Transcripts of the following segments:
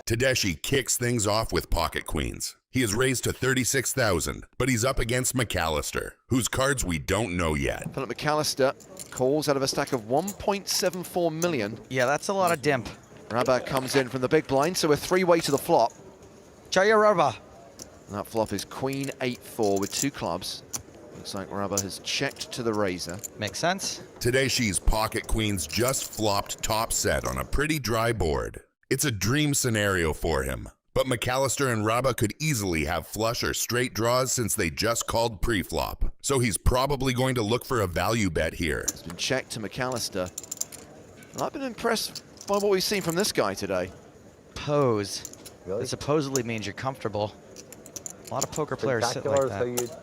Tedeschi kicks things off with pocket queens. He is raised to 36,000, but he's up against McAllister, whose cards we don't know yet. Philip McAllister calls out of a stack of 1.74 million. Yeah, that's a lot of dimp. Rabba comes in from the big blind, so a three-way to the flop. Jaya Rabba. That flop is Queen 8-4 with two clubs. Looks like Rabba has checked to the razor. Makes sense. Tedeschi's pocket queens just flopped top set on a pretty dry board. It's a dream scenario for him, but McAllister and Rabba could easily have flush or straight draws since they just called pre-flop. So he's probably going to look for a value bet here. It's been checked to McAllister. And I've been impressed by what we've seen from this guy today. Pose. Really? It supposedly means you're comfortable. A lot of poker players sit like that.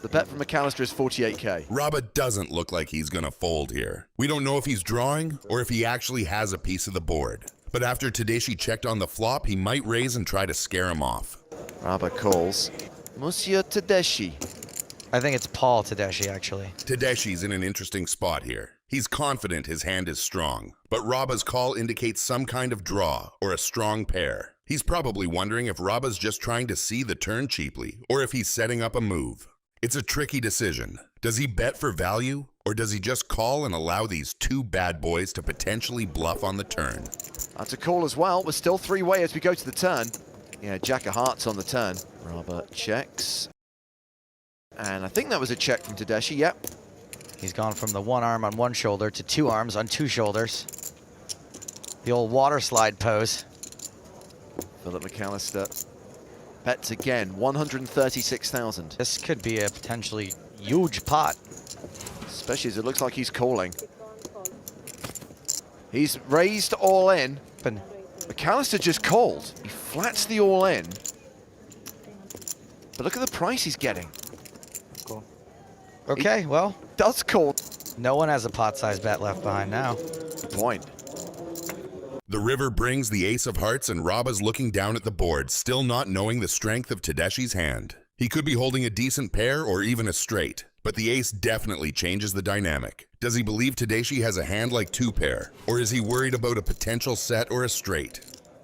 The bet from McAllister is 48K. Rabba doesn't look like he's gonna fold here. We don't know if he's drawing or if he actually has a piece of the board. But after Tedeschi checked on the flop, he might raise and try to scare him off. Rabba calls. Monsieur Tedeschi. I think it's Paul Tedeschi, actually. Tedeschi's in an interesting spot here. He's confident his hand is strong, but Rabba's call indicates some kind of draw or a strong pair. He's probably wondering if Rabba's just trying to see the turn cheaply or if he's setting up a move. It's a tricky decision. Does he bet for value, or does he just call and allow these two bad boys to potentially bluff on the turn? That's a call as well. We're still three-way as we go to the turn. Yeah, Jack of Hearts on the turn. Rabba checks. And I think that was a check from Tedeschi, yep. He's gone from the one arm on one shoulder to two arms on two shoulders. The old water slide pose. Philip McAllister bets again, 136,000. This could be a potentially huge pot. Especially as it looks like he's calling. He's raised all in. McAllister just called. He flats the all in. But look at the price he's getting. Cool. Okay, well, Does call. no one has a pot-sized bet left behind now. Good point. The river brings the ace of hearts and Rabba's looking down at the board, still not knowing the strength of Tedeschi's hand. He could be holding a decent pair or even a straight, but the ace definitely changes the dynamic. Does he believe Tedeschi has a hand like two pair, or is he worried about a potential set or a straight?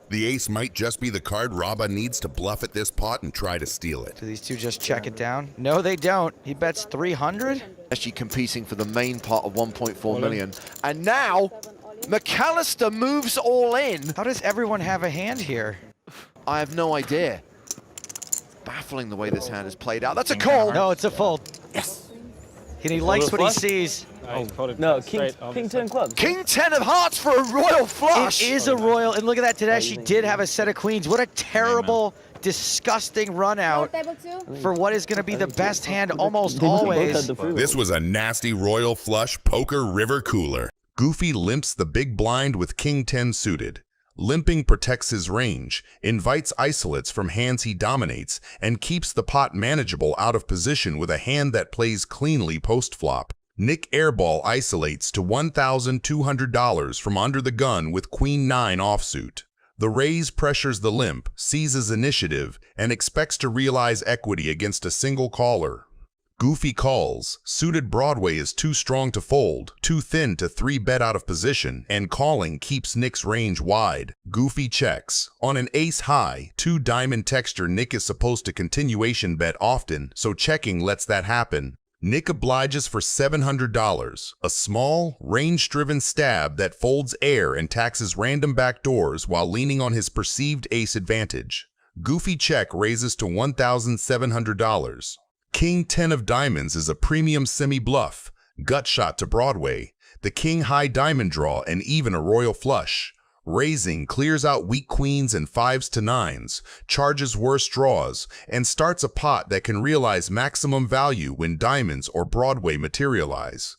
The ace might just be the card Rabba needs to bluff at this pot and try to steal it. Do these two just check it down? No, they don't. He bets 300? Actually competing for the main pot of 1.4 million. And now, McAllister moves all in. How does everyone have a hand here? I have no idea. Baffling the way this hand is played out. That's a call. No, it's a fold. Yes. And he likes what he sees. No, King 10 clubs. King 10 of hearts for a royal flush. It is a royal, and look at that, Tedeschi did have a set of queens. What a terrible, disgusting run out for what is going to be the best hand almost always. This was a nasty royal flush poker river cooler. Goofy limps the big blind with King 10 suited. Limping protects his range, invites isolates from hands he dominates, and keeps the pot manageable out of position with a hand that plays cleanly post-flop. Nick airball isolates to $1,200 from under the gun with Queen 9 offsuit. The raise pressures the limp, seizes initiative, and expects to realize equity against a single caller. Goofy calls. Suited Broadway is too strong to fold, too thin to 3-bet out of position, and calling keeps Nick's range wide. Goofy checks. On an ace high, 2 diamond texture, Nick is supposed to continuation bet often, so checking lets that happen. Nick obliges for $700, a small, range-driven stab that folds air and taxes random backdoors while leaning on his perceived ace advantage. Goofy check raises to $1,700. King 10 of diamonds is a premium semi-bluff, gut shot to Broadway, the king high diamond draw, and even a royal flush. Raising clears out weak queens and 5s to 9s, charges worse draws, and starts a pot that can realize maximum value when diamonds or Broadway materialize.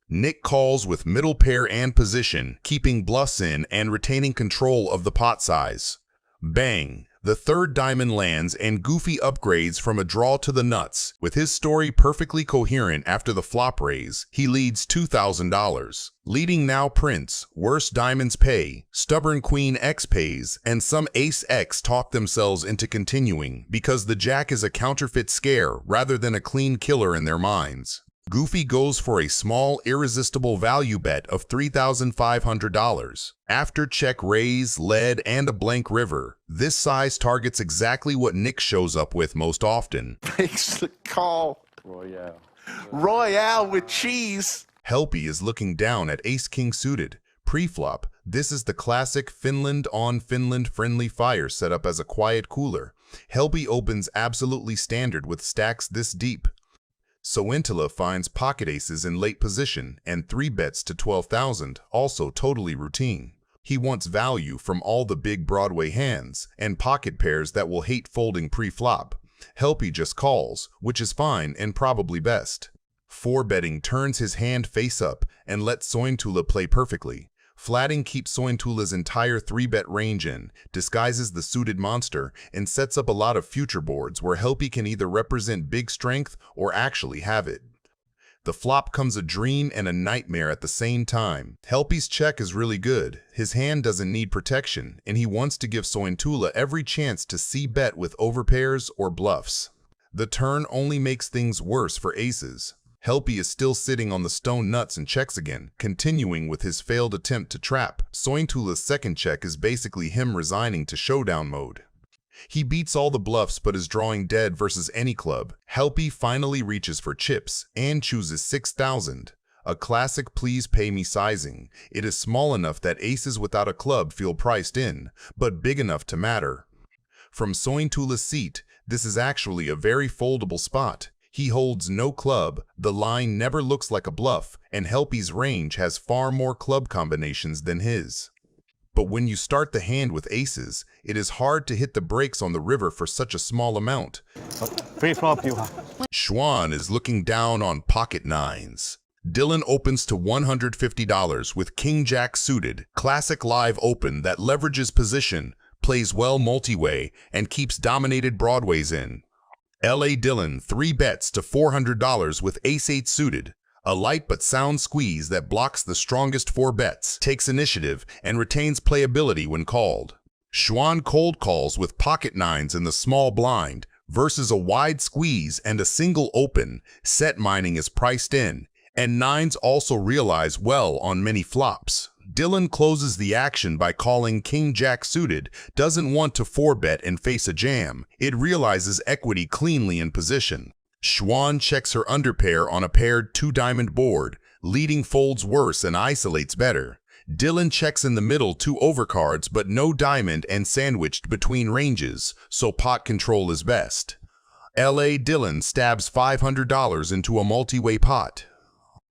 Nick calls with middle pair and position, keeping bluffs in and retaining control of the pot size. Bang! The third diamond lands and Goofy upgrades from a draw to the nuts. With his story perfectly coherent after the flop raise, he leads $2,000. Leading now Prince, worse diamonds pay, stubborn Queen X pays, and some Ace X talk themselves into continuing because the Jack is a counterfeit scare rather than a clean killer in their minds. Goofy goes for a small, irresistible value bet of $3,500. After check raise, lead, and a blank river, this size targets exactly what Nick shows up with most often. Makes the call. Royale. Royale with cheese. Helpy is looking down at ace-king suited. Pre-flop, this is the classic Finland on Finland friendly fire set up as a quiet cooler. Helpy opens absolutely standard with stacks this deep. Sointila finds pocket aces in late position and 3-bets to 12,000, also totally routine. He wants value from all the big Broadway hands and pocket pairs that will hate folding pre-flop. Helpy just calls, which is fine and probably best. 4-betting turns his hand face up and lets Sointila play perfectly. Flatting keeps Sointila's entire 3-bet range in, disguises the suited monster, and sets up a lot of future boards where Helpy can either represent big strength or actually have it. The flop comes a dream and a nightmare at the same time. Helpy's check is really good. His hand doesn't need protection, and he wants to give Sointila every chance to c-bet with overpairs or bluffs. The turn only makes things worse for aces. Helpy is still sitting on the stone nuts and checks again, continuing with his failed attempt to trap. Sointila's second check is basically him resigning to showdown mode. He beats all the bluffs but is drawing dead versus any club. Helpy finally reaches for chips and chooses 6,000. A classic please pay me sizing. It is small enough that aces without a club feel priced in, but big enough to matter. From Sointila's seat, this is actually a very foldable spot. He holds no club, the line never looks like a bluff, and Helpy's range has far more club combinations than his. But when you start the hand with aces, it is hard to hit the brakes on the river for such a small amount. Pre-flop you have. Schwan is looking down on pocket nines. Dylan opens to $150 with King-Jack suited, classic live open that leverages position, plays well multi-way, and keeps dominated broadways in. L.A. Dylan 3-bets to $400 with ace-8 suited, a light but sound squeeze that blocks the strongest 4 bets, takes initiative, and retains playability when called. Schwan cold calls with pocket nines in the small blind versus a wide squeeze and a single open. Set mining is priced in, and nines also realize well on many flops. Dylan closes the action by calling King-Jack suited, doesn't want to 4-bet and face a jam. It realizes equity cleanly in position. Schwan checks her underpair on a paired 2-diamond board. Leading folds worse and isolates better. Dylan checks in the middle 2 overcards but no diamond and sandwiched between ranges, so pot control is best. L.A. Dylan stabs $500 into a multi-way pot.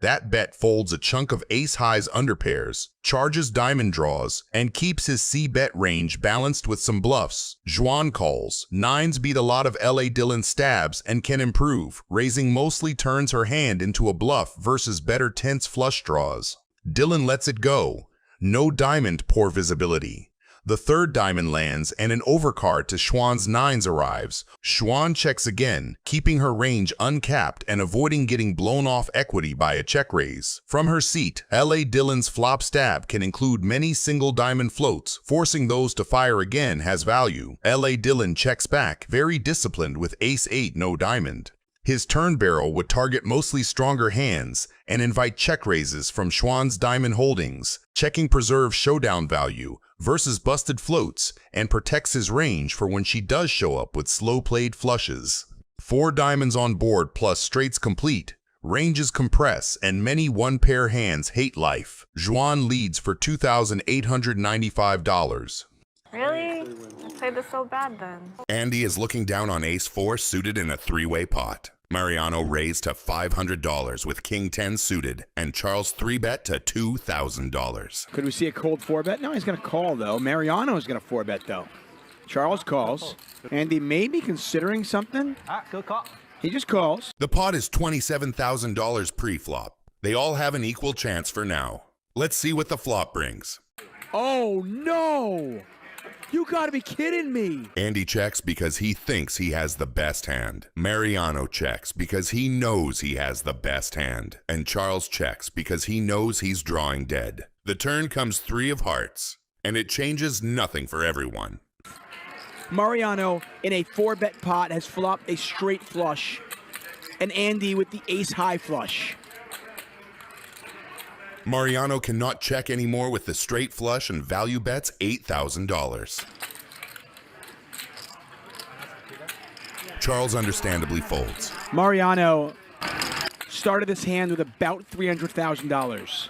That bet folds a chunk of ace-highs underpairs, charges diamond draws, and keeps his c-bet range balanced with some bluffs. Schwan calls. Nines beat a lot of L.A. Dylan stabs and can improve. Raising mostly turns her hand into a bluff versus better tense flush draws. Dylan lets it go. No diamond, poor visibility. The 3rd diamond lands and an overcard to Schwan's nines arrives. Schwan checks again, keeping her range uncapped and avoiding getting blown off equity by a check raise. From her seat, L.A. Dylan's flop stab can include many single diamond floats. Forcing those to fire again has value. L.A. Dylan checks back, very disciplined with ace-8 no diamond. His turn barrel would target mostly stronger hands and invite check raises from Schwan's diamond holdings. Checking preserves showdown value versus busted floats and protects his range for when she does show up with slow-played flushes. 4 diamonds on board plus straights complete. Ranges compress and many 1-pair hands hate life. Schwan leads for $2,895. Really? I played this so bad then. Andy is looking down on ace-4 suited in a 3-way pot. Mariano raised to $500 with King-10 suited, and Charles 3-bet to $2,000. Could we see a cold 4-bet? No, he's going to call, though. Mariano is going to 4-bet, though. Charles calls. Andy may be considering something. Good call. He just calls. The pot is $27,000 pre-flop. They all have an equal chance for now. Let's see what the flop brings. Oh, no! You gotta be kidding me! Andy checks because he thinks he has the best hand. Mariano checks because he knows he has the best hand. And Charles checks because he knows he's drawing dead. The turn comes 3 of hearts, and it changes nothing for everyone. Mariano, in a 4-bet pot, has flopped a straight flush. and Andy with the ace-high flush. Mariano cannot check anymore with the straight flush and value bets $8,000. Charles understandably folds. Mariano started this hand with about $300,000.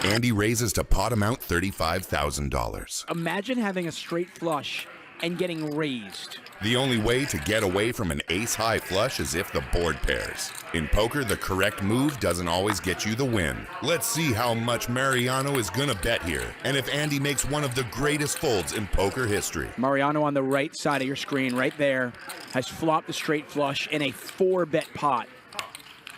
Andy raises to pot amount $35,000. Imagine having a straight flush and getting raised. The only way to get away from an ace-high flush is if the board pairs. In poker, the correct move doesn't always get you the win. Let's see how much Mariano is gonna bet here, and if Andy makes one of the greatest folds in poker history. Mariano on the right side of your screen, right there, has flopped the straight flush in a 4-bet pot.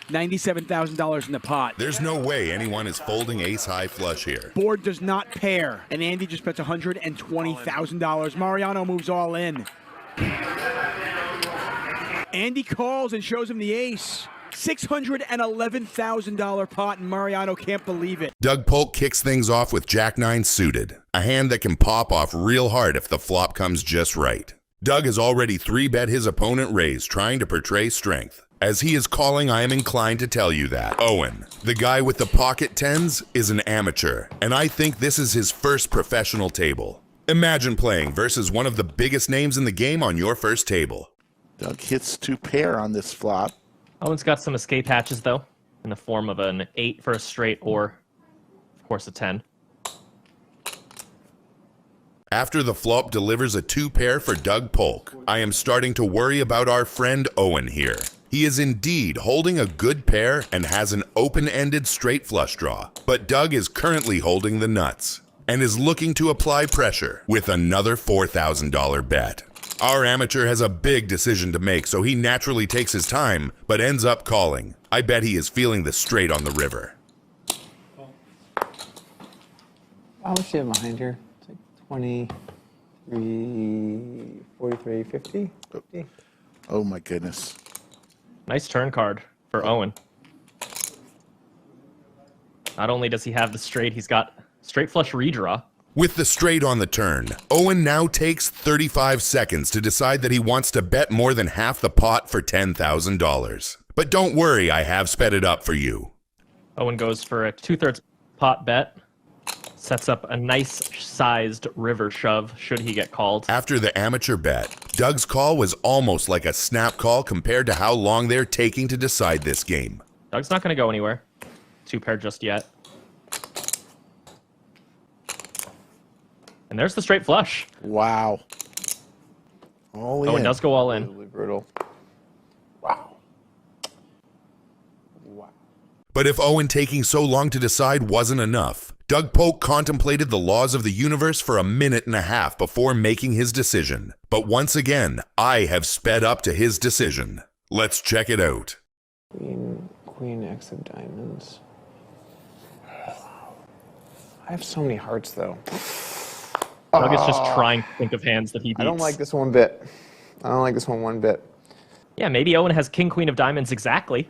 $97,000 in the pot. There's no way anyone is folding ace-high flush here. Board does not pair, and Andy just bets $120,000. Mariano moves all in. Andy calls and shows him the ace. $611,000 pot, and Mariano can't believe it. Doug Polk kicks things off with Jack-9 suited, a hand that can pop off real hard if the flop comes just right. Doug has already 3-bet his opponent raised, trying to portray strength. As he is calling, I am inclined to tell you that Owen, the guy with the pocket tens, is an amateur, and I think this is his first professional table. Imagine playing versus one of the biggest names in the game on your first table. Doug hits 2 pair on this flop. Owen's got some escape hatches, though, in the form of an 8 for a straight or, of course, a 10. After the flop delivers a 2-pair for Doug Polk, I am starting to worry about our friend Owen here. He is indeed holding a good pair and has an open-ended straight flush draw, but Doug is currently holding the nuts and is looking to apply pressure with another $4,000 bet. Our amateur has a big decision to make, so he naturally takes his time, but ends up calling. I bet he is feeling the straight on the river. How much do you have behind here? It's like 23, 43, 50? 50? Oh my goodness. Nice turn card for Owen. Not only does he have the straight, he's got straight flush redraw. With the straight on the turn, Owen now takes 35 seconds to decide that he wants to bet more than half the pot for $10,000. But don't worry, I have sped it up for you. Owen goes for a 2/3 pot bet. Sets up a nice-sized river shove, should he get called. After the amateur bet, Doug's call was almost like a snap call compared to how long they're taking to decide this game. Doug's not going to go anywhere. 2-pair just yet. And there's the straight flush. Wow. All in. Owen does go all in. Really brutal. Wow. Wow. But if Owen taking so long to decide wasn't enough, Doug Polk contemplated the laws of the universe for 1.5 minutes before making his decision. But once again, I have sped up to his decision. Let's check it out. Queen X of diamonds. I have so many hearts, though. Doug is just trying to think of hands that he beats. I don't like this one bit. I don't like this one bit. Yeah, maybe Owen has king, queen of diamonds exactly.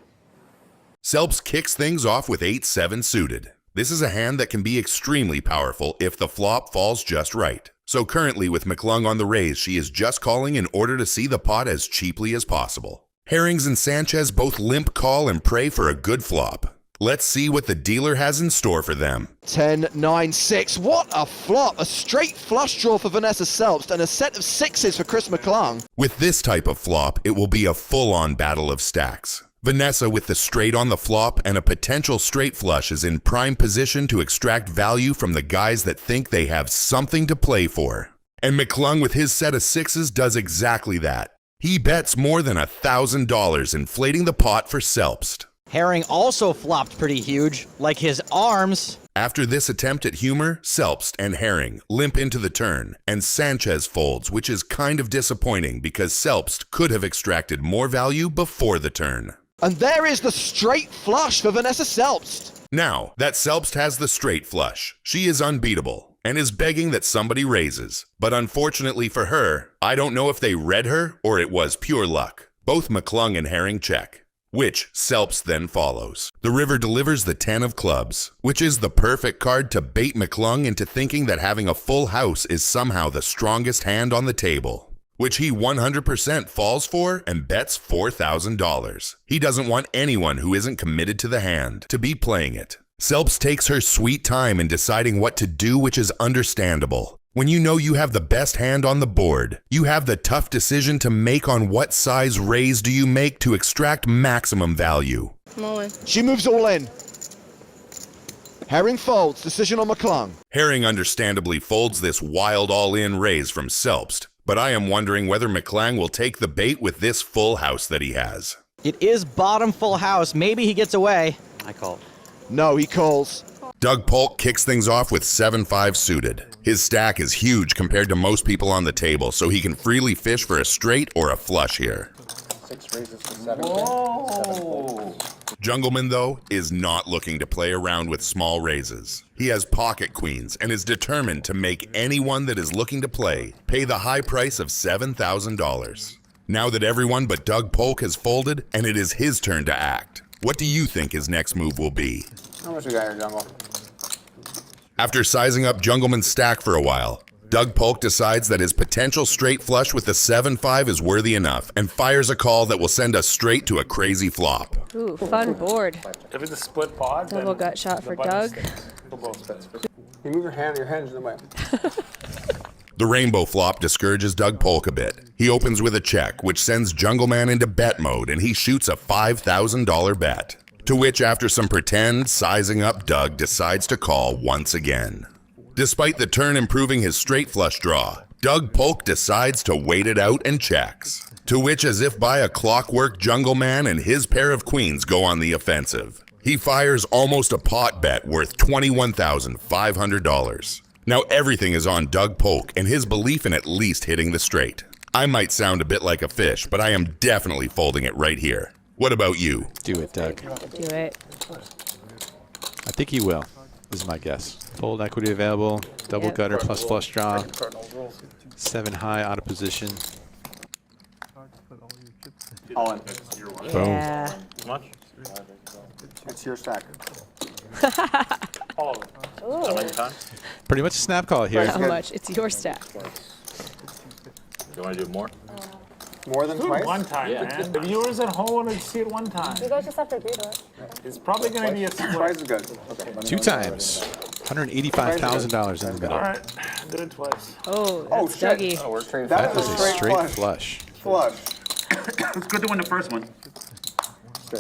Selps kicks things off with 8-7 suited. This is a hand that can be extremely powerful if the flop falls just right. So currently with McClung on the raise, she is just calling in order to see the pot as cheaply as possible. Herrings and Sanchez both limp call and pray for a good flop. Let's see what the dealer has in store for them. 10-9-6. What a flop! A straight flush draw for Vanessa Selps and a set of 6s for Chris McClung. With this type of flop, it will be a full-on battle of stacks. Vanessa with the straight on the flop and a potential straight flush is in prime position to extract value from the guys that think they have something to play for. And McClung with his set of 6s does exactly that. He bets more than $1,000, inflating the pot for Selps. Herring also flopped pretty huge, like his arms. After this attempt at humor, Selps and Herring limp into the turn, and Sanchez folds, which is kind of disappointing because Selps could have extracted more value before the turn. And there is the straight flush for Vanessa Selps. Now that Selps has the straight flush, she is unbeatable and is begging that somebody raises. But unfortunately for her, I don't know if they read her or it was pure luck. Both McClung and Herring check, which Selps then follows. The river delivers the 10 of clubs, which is the perfect card to bait McClung into thinking that having a full house is somehow the strongest hand on the table. which he 100% falls for and bets $4,000. He doesn't want anyone who isn't committed to the hand to be playing it. Selps takes her sweet time in deciding what to do, which is understandable. When you know you have the best hand on the board, you have the tough decision to make on what size raise do you make to extract maximum value. Owen. She moves all in. Herring folds. Decision on McClung. Herring understandably folds this wild all-in raise from Selps, but I am wondering whether McClang will take the bait with this full house that he has. It is bottom full house. Maybe he gets away. I call. No, he calls. Doug Polk kicks things off with 7-5 suited. His stack is huge compared to most people on the table, so he can freely fish for a straight or a flush here. 6 raises to 7. Whoa. Jungleman, though, is not looking to play around with small raises. He has pocket queens and is determined to make anyone that is looking to play pay the high price of $7,000. Now that everyone but Doug Polk has folded and it is his turn to act, what do you think his next move will be? How much you got here, Jungle? After sizing up Jungleman's stack for a while, Doug Polk decides that his potential straight flush with the 7-5 is worthy enough and fires a call that will send us straight to a crazy flop. Ooh, fun board. If it's a split pod, Double gut shot for Doug. You move your hand, your hand's in the way. The rainbow flop discourages Doug Polk a bit. He opens with a check, which sends Jungleman into bet mode, and he shoots a $5,000 bet. To which, after some pretend sizing up, Doug decides to call once again. Despite the turn improving his straight flush draw, Doug Polk decides to wait it out and checks. To which, as if by a clockwork, Jungleman and his pair of queens go on the offensive. He fires almost a pot bet worth $21,500. Now everything is on Doug Polk and his belief in at least hitting the straight. I might sound a bit like a fish, but I am definitely folding it right here. What about you? Do it, Doug. Do it. I think he will. This is my guess. Fold equity available, double gutter plus flush draw, 7 high out of position. Owen. Yeah. much? It's your stack. All of them. Pretty much a snap call here. How much? It's your stack. Do you want to do more? More than twice? One time, man. The viewers at home want to see it one time. You guys just have to agree to it. It's probably going to be a Twice is good. Okay. 2 times. $185,000 in the middle. All right, do it twice. Oh, Oh, that's shit. Dougie. Oh, we're trading. That That is is a straight flush. Flush. It's good to win the first one.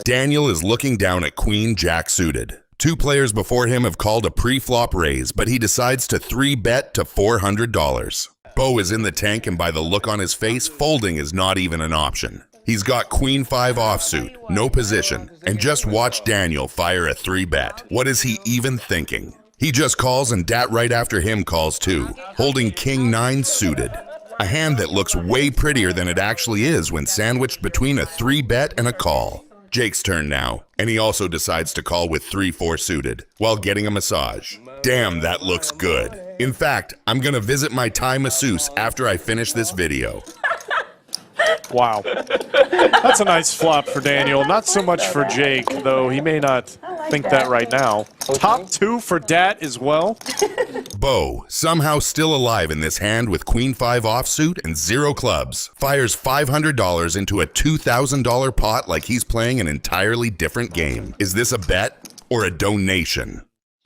Daniel is looking down at Queen Jack suited. 2 players before him have called a pre-flop raise, but he decides to 3-bet to $400. Bo is in the tank, and by the look on his face, folding is not even an option. He's got Queen 5 offsuit, no position, and just watch Daniel fire a 3-bet. What is he even thinking? He just calls, and Dat right after him calls too, holding King 9 suited. A hand that looks way prettier than it actually is when sandwiched between a 3-bet and a call. Jake's turn now, and he also decides to call with 3-4 suited while getting a massage. Damn, that looks good. In fact, I'm gonna visit my Thai masseuse after I finish this video. Wow. That's a nice flop for Daniel. Not so much for Jake, though he may not think that right now. Top 2 for Dat as well. Bo, somehow still alive in this hand with Queen 5 offsuit and 0 clubs, fires $500 into a $2,000 pot like he's playing an entirely different game. Is this a bet or a donation?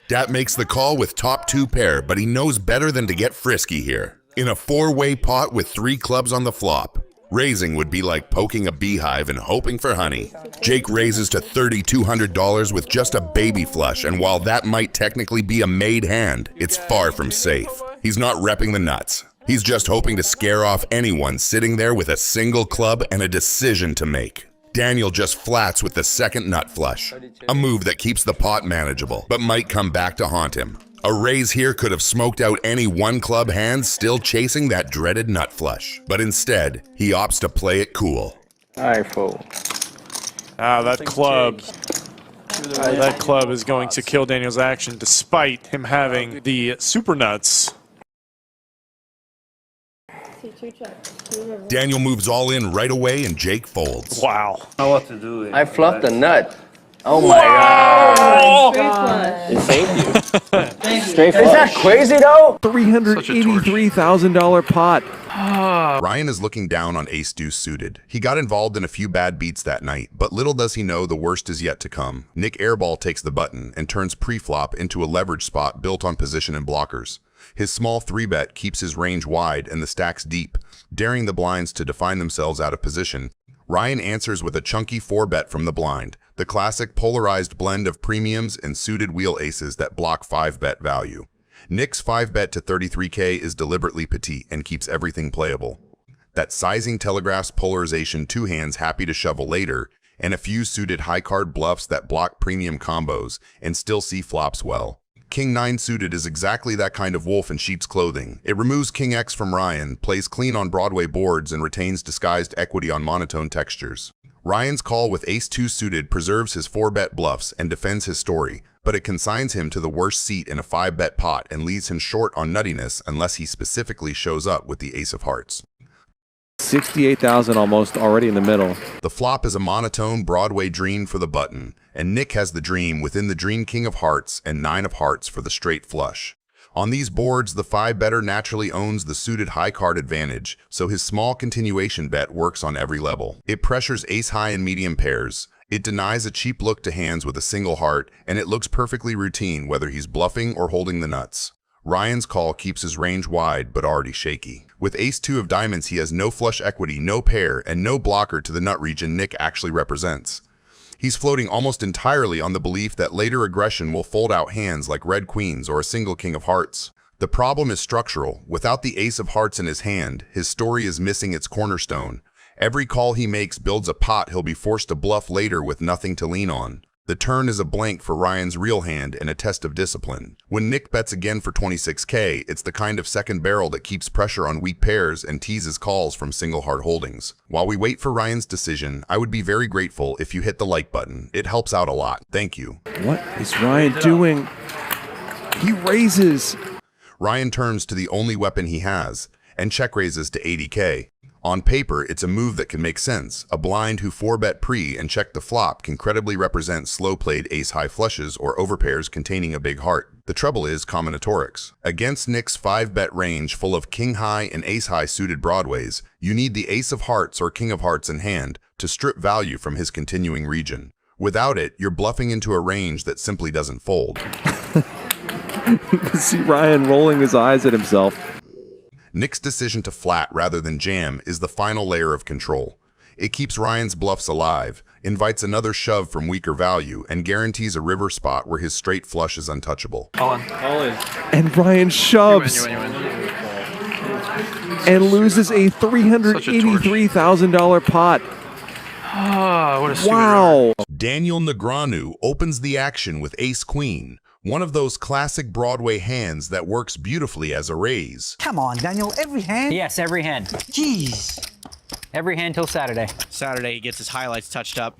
Dat makes the call with top 2 pair, but he knows better than to get frisky here. In a 4-way pot with 3 clubs on the flop, raising would be like poking a beehive and hoping for honey. Jake raises to $3,200 with just a baby flush, and while that might technically be a made hand, it's far from safe. He's not repping the nuts. He's just hoping to scare off anyone sitting there with a single club and a decision to make. Daniel just flats with the second nut flush, a move that keeps the pot manageable, but might come back to haunt him. A raise here could have smoked out any 1-club hand still chasing that dreaded nut flush, but instead, he opts to play it cool. I fold. Ah, that club is going to kill Daniel's action despite him having the super nuts. Daniel moves all in right away and Jake folds. Wow. I know what to do. I fluffed a nut. Oh my god. Thank you. Straight flush. Is that crazy though? $383,000 pot. Ryan is looking down on ace-deuce suited. He got involved in a few bad beats that night, but little does he know the worst is yet to come. Nick airball takes the button and turns pre-flop into a leverage spot built on position and blockers. His small 3-bet keeps his range wide and the stacks deep, daring the blinds to define themselves out of position. Ryan answers with a chunky 4-bet from the blind, the classic polarized blend of premiums and suited wheel aces that block 5-bet value. Nick's 5-bet to 33K is deliberately petite and keeps everything playable. That sizing telegraphs polarization 2 hands happy to shovel later, and a few suited high-card bluffs that block premium combos and still see flops well. King 9 suited is exactly that kind of wolf in sheep's clothing. It removes King X from Ryan, plays clean on Broadway boards, and retains disguised equity on monotone textures. Ryan's call with ace-2 suited preserves his 4-bet bluffs and defends his story, but it consigns him to the worst seat in a 5-bet pot and leaves him short on nuttiness unless he specifically shows up with the ace of hearts. 68,000 almost already in the middle. The flop is a monotone Broadway dream for the button, and Nick has the dream within the dream King of Hearts and 9 of Hearts for the straight flush. On these boards, the 5-better naturally owns the suited high card advantage, so his small continuation bet works on every level. It pressures ace-high and medium pairs. It denies a cheap look to hands with a single heart, and it looks perfectly routine whether he's bluffing or holding the nuts. Ryan's call keeps his range wide but already shaky. With ace-2 of diamonds, he has no flush equity, no pair, and no blocker to the nut region Nick actually represents. He's floating almost entirely on the belief that later aggression will fold out hands like red queens or a single king of hearts. The problem is structural. Without the ace of hearts in his hand, his story is missing its cornerstone. Every call he makes builds a pot he'll be forced to bluff later with nothing to lean on. The turn is a blank for Ryan's real hand and a test of discipline. When Nick bets again for 26K, it's the kind of second barrel that keeps pressure on weak pairs and teases calls from single heart holdings. While we wait for Ryan's decision, I would be very grateful if you hit the like button. It helps out a lot. Thank you. What is Ryan doing? He raises. Ryan turns to the only weapon he has and check raises to 80K. On paper, it's a move that can make sense. A blind who 4-bet pre and check the flop can credibly represent slow-played ace-high flushes or overpairs containing a big heart. The trouble is combinatorics. Against Nick's 5-bet range full of king-high and ace-high suited broadways, you need the ace of hearts or king of hearts in hand to strip value from his continuing region. Without it, you're bluffing into a range that simply doesn't fold. You can see Ryan rolling his eyes at himself. Nick's decision to flat rather than jam is the final layer of control. It keeps Ryan's bluffs alive, invites another shove from weaker value, and guarantees a river spot where his straight flush is untouchable. Owen. And Ryan shoves. You win. And loses a $383,000 pot. Ah, what a stupid Wow. Daniel Negreanu opens the action with ace-queen, one of those classic Broadway hands that works beautifully as a raise. Come on, Daniel, every hand? Yes, every hand. Jeez. Every hand till Saturday. Saturday, he gets his highlights touched up.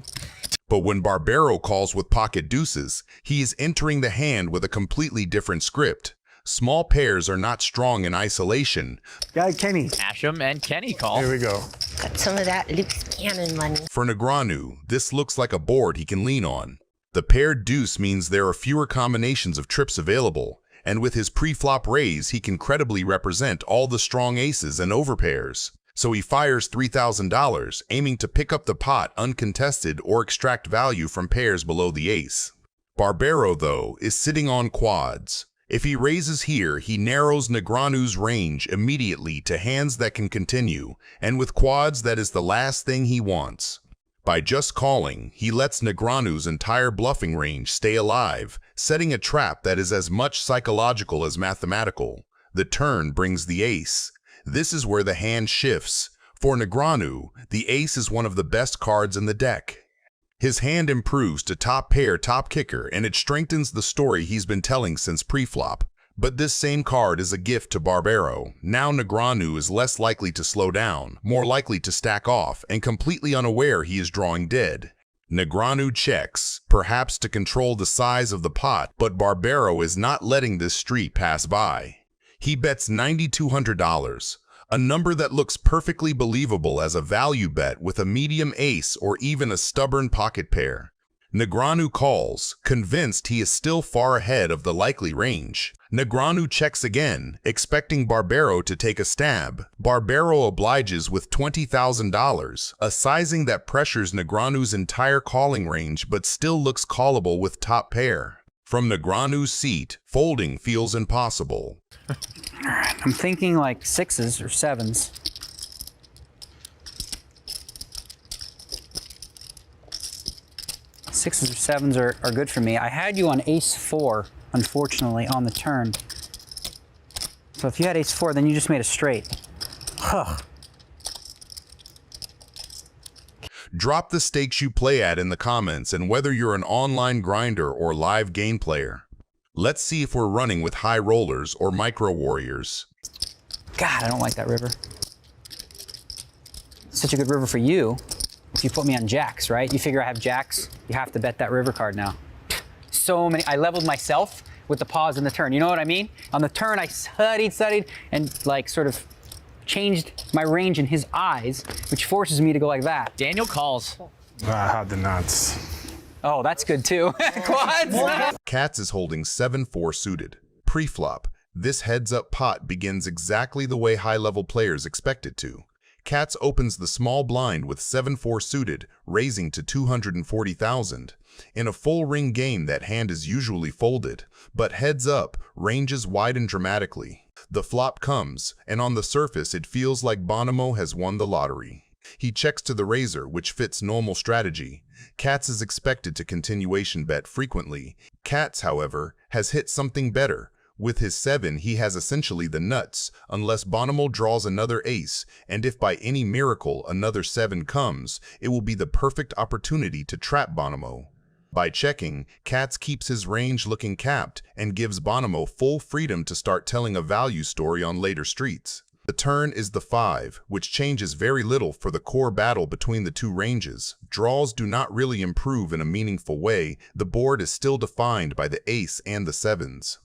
But when Barbaro calls with pocket deuces, he is entering the hand with a completely different script. Small pairs are not strong in isolation. Got Kenny. Asham and Kenny call. Here we go. Got some of that Luke's Cannon money. For Negreanu, this looks like a board he can lean on. The paired deuce means there are fewer combinations of trips available, and with his pre-flop raise, he can credibly represent all the strong aces and overpairs. So he fires $3,000, aiming to pick up the pot uncontested or extract value from pairs below the ace. Barbaro, though, is sitting on quads. If he raises here, he narrows Negreanu's range immediately to hands that can continue, and with quads, that is the last thing he wants. By just calling, he lets Negreanu's entire bluffing range stay alive, setting a trap that is as much psychological as mathematical. The turn brings the ace. This is where the hand shifts. For Negreanu, the ace is one of the best cards in the deck. His hand improves to top pair, top kicker, and it strengthens the story he's been telling since pre-flop. But this same card is a gift to Barbaro. Now Negreanu is less likely to slow down, more likely to stack off, and completely unaware he is drawing dead. Negreanu checks, perhaps to control the size of the pot, but Barbaro is not letting this street pass by. He bets $9,200, a number that looks perfectly believable as a value bet with a medium ace or even a stubborn pocket pair. Negreanu calls, convinced he is still far ahead of the likely range. Negreanu checks again, expecting Barbaro to take a stab. Barbaro obliges with $20,000, a sizing that pressures Negreanu's entire calling range but still looks callable with top pair. From Negreanu's seat, folding feels impossible. I'm thinking like sixes or sevens. Sixes or sevens are good for me. I had you on ace-4, unfortunately, on the turn. So if you had ace-4, then you just made a straight. Huh. Drop the stakes you play at in the comments and whether you're an online grinder or live game player. Let's see if we're running with high rollers or micro warriors. God, I don't like that river. Such a good river for you. If you put me on jacks, right? You figure I have jacks, you have to bet that river card now. So many, I leveled myself with the pause in the turn. You know what I mean? On the turn, I studied, and like sort of changed my range in his eyes, which forces me to go like that. Daniel calls. I had the nuts. Oh, that's good too. Quads! Cats is holding 7-4 suited. Pre-flop, this heads-up pot begins exactly the way high-level players expect it to. Cats opens the small blind with 7-4 suited, raising to $240,000. In a full ring game, that hand is usually folded, but heads up, ranges widen dramatically. The flop comes, and on the surface it feels like Bonamo has won the lottery. He checks to the razor, which fits normal strategy. Cats is expected to continuation bet frequently. Cats, however, has hit something better. With his 7, he has essentially the nuts, unless Bonamo draws another ace, and if by any miracle another 7 comes, it will be the perfect opportunity to trap Bonamo. By checking, Cats keeps his range looking capped and gives Bonamo full freedom to start telling a value story on later streets. The turn is the 5, which changes very little for the core battle between the two ranges. Draws do not really improve in a meaningful way. The board is still defined by the ace and the 7s.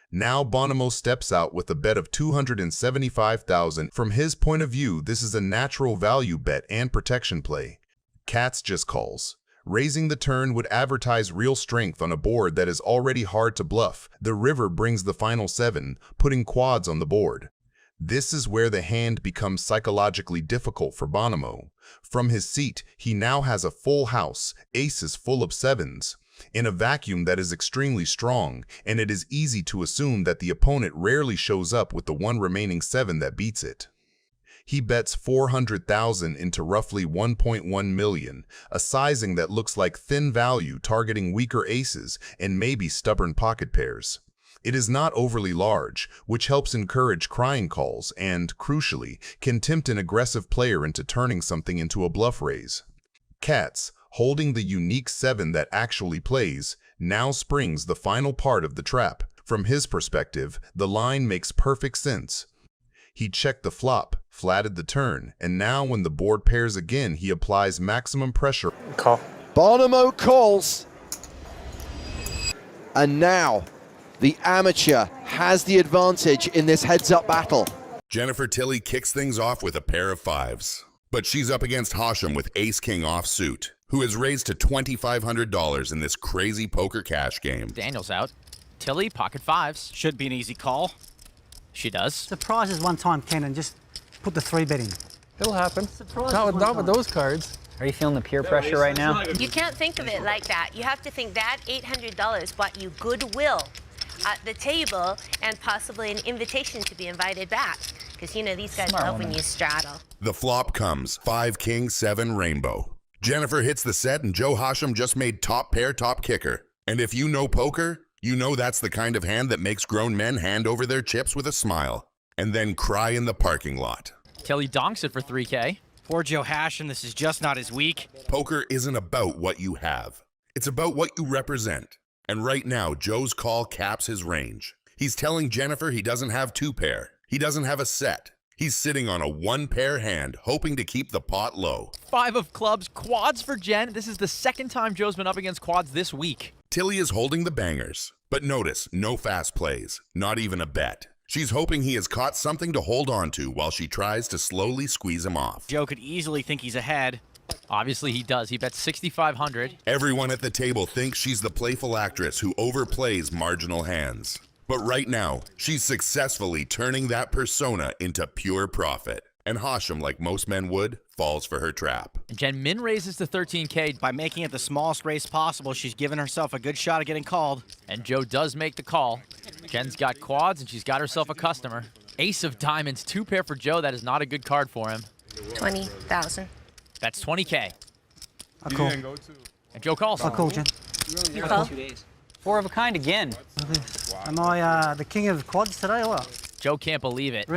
Now Bonamo steps out with a bet of $275,000. From his point of view, this is a natural value bet and protection play. Cats just calls. Raising the turn would advertise real strength on a board that is already hard to bluff. The river brings the final 7, putting quads on the board. This is where the hand becomes psychologically difficult for Bonamo. From his seat, he now has a full house, aces full of 7s. In a vacuum that is extremely strong, and it is easy to assume that the opponent rarely shows up with the one remaining 7 that beats it. He bets $400,000 into roughly $1.1 million, a sizing that looks like thin value targeting weaker aces and maybe stubborn pocket pairs. It is not overly large, which helps encourage crying calls and, crucially, can tempt an aggressive player into turning something into a bluff raise. Cats, holding the unique 7 that actually plays, now springs the final part of the trap. From his perspective, the line makes perfect sense. He checked the flop, flatted the turn, and now when the board pairs again, he applies maximum pressure. Call. Bonamo calls. And now, the amateur has the advantage in this heads-up battle. Jennifer Tilly kicks things off with a pair of 5s. But she's up against Holdem with ace-king offsuit, who has raised to $2,500 in this crazy poker cash game. Daniel's out. Tilly, pocket 5s. Should be an easy call. She does. Surprise is one time, Kenan. Just put the 3-bet in. It'll happen. Surprise Not with those cards. Are you feeling the peer pressure right now? You can't think of it like that. You have to think that $800 bought you goodwill at the table and possibly an invitation to be invited back. Because, you know, these guys love when you straddle. The flop comes 5 king 7 rainbow. Jennifer hits the set and Joe Holdem just made top pair top kicker. And if you know poker, you know that's the kind of hand that makes grown men hand over their chips with a smile and then cry in the parking lot. Tilly donks it for 3K. Poor Joe Holdem, this is just not his week. Poker isn't about what you have. It's about what you represent. And right now, Joe's call caps his range. He's telling Jennifer he doesn't have 2-pair. He doesn't have a set. He's sitting on a 1-pair hand, hoping to keep the pot low. 5 of clubs, quads for Jen. This is the second time Joe's been up against quads this week. Tilly is holding the bangers. But notice, no fast plays, not even a bet. She's hoping he has caught something to hold on to while she tries to slowly squeeze him off. Joe could easily think he's ahead. Obviously he does. He bets 6,500. Everyone at the table thinks she's the playful actress who overplays marginal hands. But right now, she's successfully turning that persona into pure profit. And Hosham, like most men would, falls for her trap. And Jen min raises to 13K. By making it the smallest raise possible, she's given herself a good shot at getting called. And Joe does make the call. Jen's got quads, and she's got herself a customer. Ace of diamonds, 2 pair for Joe. That is not a good card for him. 20,000. That's 20K. I call. And Joe calls. I call, Jen. You call? 4 of a kind again. Am I the king of quads today or what? Joe can't believe it. Really?